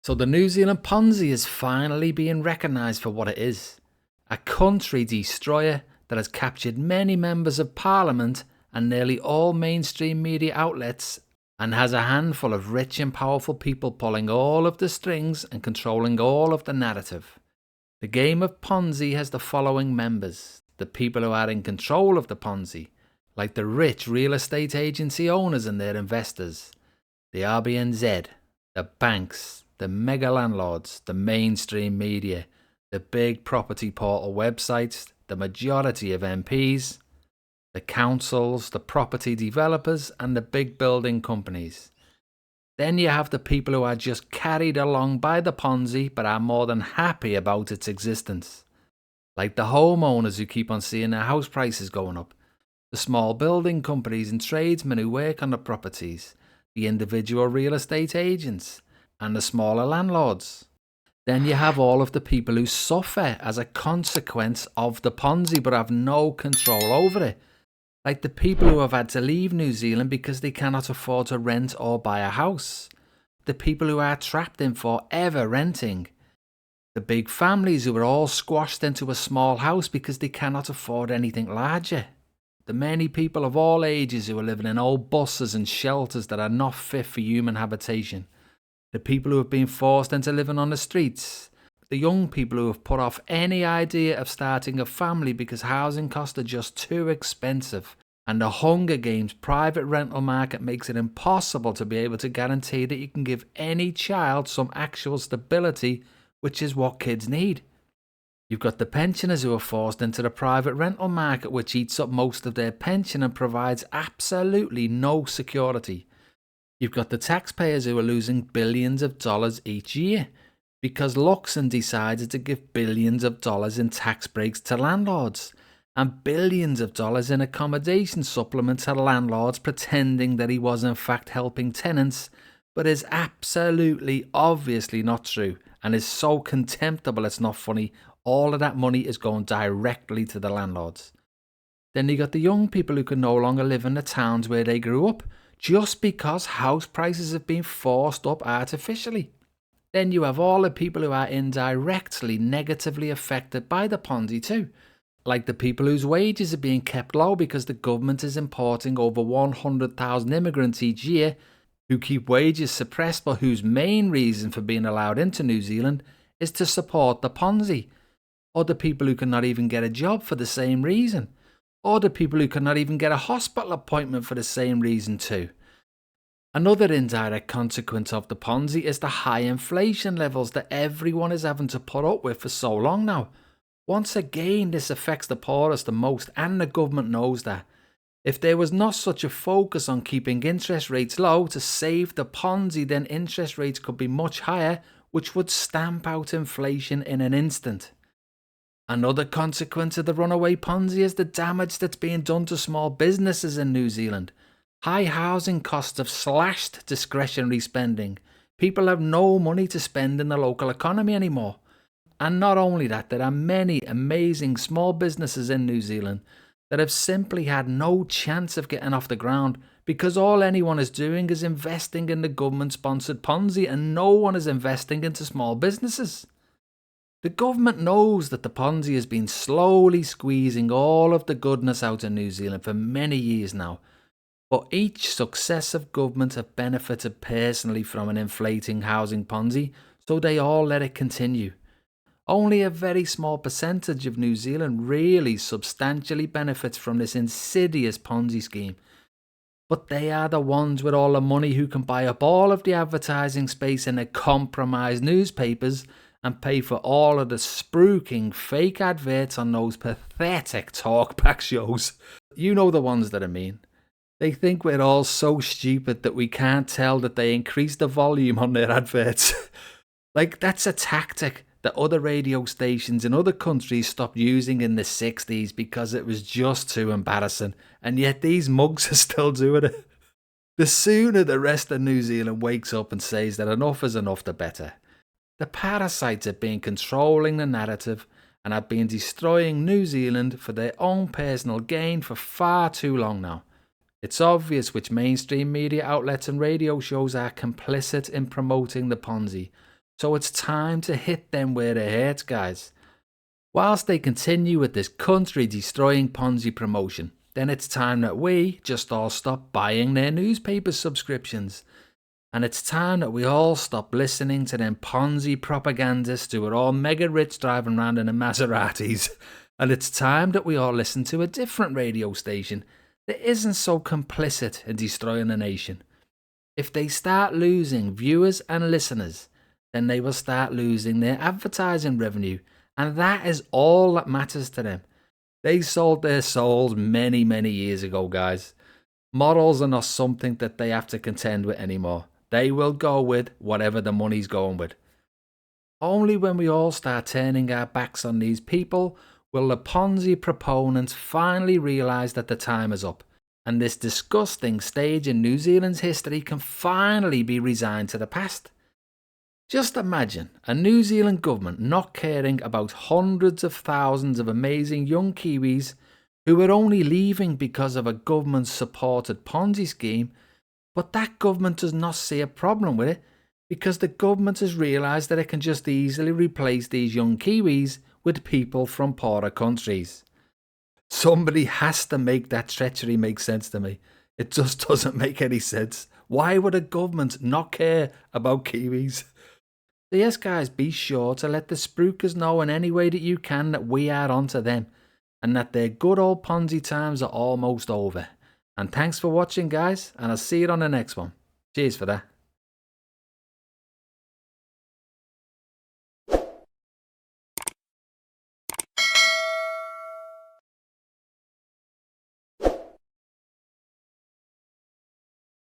So the New Zealand Ponzi is finally being recognised for what it is. A country destroyer that has captured many members of parliament and nearly all mainstream media outlets, and has a handful of rich and powerful people pulling all of the strings and controlling all of the narrative. The game of Ponzi has the following members: the people who are in control of the Ponzi, like the rich real estate agency owners and their investors, the RBNZ, the banks, the mega landlords, the mainstream media, the big property portal websites, the majority of MPs, the councils, the property developers, and the big building companies. Then you have the people who are just carried along by the Ponzi but are more than happy about its existence, like the homeowners who keep on seeing their house prices going up, the small building companies and tradesmen who work on the properties, the individual real estate agents, and the smaller landlords. Then you have all of the people who suffer as a consequence of the Ponzi but have no control over it, like the people who have had to leave New Zealand because they cannot afford to rent or buy a house, the people who are trapped in forever renting, the big families who are all squashed into a small house because they cannot afford anything larger, the many people of all ages who are living in old buses and shelters that are not fit for human habitation, the people who have been forced into living on the streets, the young people who have put off any idea of starting a family because housing costs are just too expensive, and the Hunger Games private rental market makes it impossible to be able to guarantee that you can give any child some actual stability, which is what kids need. You've got the pensioners who are forced into the private rental market, which eats up most of their pension and provides absolutely no security. You've got the taxpayers who are losing billions of dollars each year, because Luxon decided to give billions of dollars in tax breaks to landlords and billions of dollars in accommodation supplement to landlords, pretending that he was in fact helping tenants, but is absolutely obviously not true and is so contemptible it's not funny. All of that money is going directly to the landlords. Then you got the young people who can no longer live in the towns where they grew up just because house prices have been forced up artificially. Then you have all the people who are indirectly negatively affected by the Ponzi too, like the people whose wages are being kept low because the government is importing over 100,000 immigrants each year who keep wages suppressed, but whose main reason for being allowed into New Zealand is to support the Ponzi, or the people who cannot even get a job for the same reason, or the people who cannot even get a hospital appointment for the same reason too. Another indirect consequence of the Ponzi is the high inflation levels that everyone is having to put up with for so long now. Once again, this affects the poorest the most, and the government knows that. If there was not such a focus on keeping interest rates low to save the Ponzi, then interest rates could be much higher, which would stamp out inflation in an instant. Another consequence of the runaway Ponzi is the damage that's being done to small businesses in New Zealand. High housing costs have slashed discretionary spending. People have no money to spend in the local economy anymore. And not only that, there are many amazing small businesses in New Zealand that have simply had no chance of getting off the ground because all anyone is doing is investing in the government-sponsored Ponzi, and no one is investing into small businesses. The government knows that the Ponzi has been slowly squeezing all of the goodness out of New Zealand for many years now. But each successive government have benefited personally from an inflating housing Ponzi, so they all let it continue. Only a very small percentage of New Zealand really substantially benefits from this insidious Ponzi scheme. But they are the ones with all the money who can buy up all of the advertising space in the compromised newspapers and pay for all of the spruiking fake adverts on those pathetic talkback shows. You know the ones that I mean. They think we're all so stupid that we can't tell that they increase the volume on their adverts. Like, that's a tactic that other radio stations in other countries stopped using in the 60s because it was just too embarrassing, and yet these mugs are still doing it. The sooner the rest of New Zealand wakes up and says that enough is enough, the better. The parasites have been controlling the narrative and have been destroying New Zealand for their own personal gain for far too long now. It's obvious which mainstream media outlets and radio shows are complicit in promoting the Ponzi, So it's time to hit them where it hurts, guys. Whilst they continue with this country-destroying Ponzi promotion, then it's time that we just all stop buying their newspaper subscriptions. And it's time that we all stop listening to them Ponzi propagandists who are all mega rich driving around in their Maseratis. And it's time that we all listen to a different radio station that isn't so complicit in destroying the nation. If they start losing viewers and listeners, then they will start losing their advertising revenue. And that is all that matters to them. They sold their souls many, many years ago, guys. Morals are not something that they have to contend with anymore. They will go with whatever the money's going with. Only when we all start turning our backs on these people will the Ponzi proponents finally realise that the time is up, and this disgusting stage in New Zealand's history can finally be resigned to the past. Just imagine a New Zealand government not caring about hundreds of thousands of amazing young Kiwis who are only leaving because of a government-supported Ponzi scheme, but that government does not see a problem with it because the government has realised that it can just easily replace these young Kiwis with people from poorer countries. Somebody has to make that treachery make sense to me. It just doesn't make any sense. Why would a government not care about Kiwis? So yes, guys, be sure to let the spruikers know in any way that you can that we are onto them and that their good old Ponzi times are almost over. And thanks for watching, guys, and I'll see you on the next one. Cheers for that.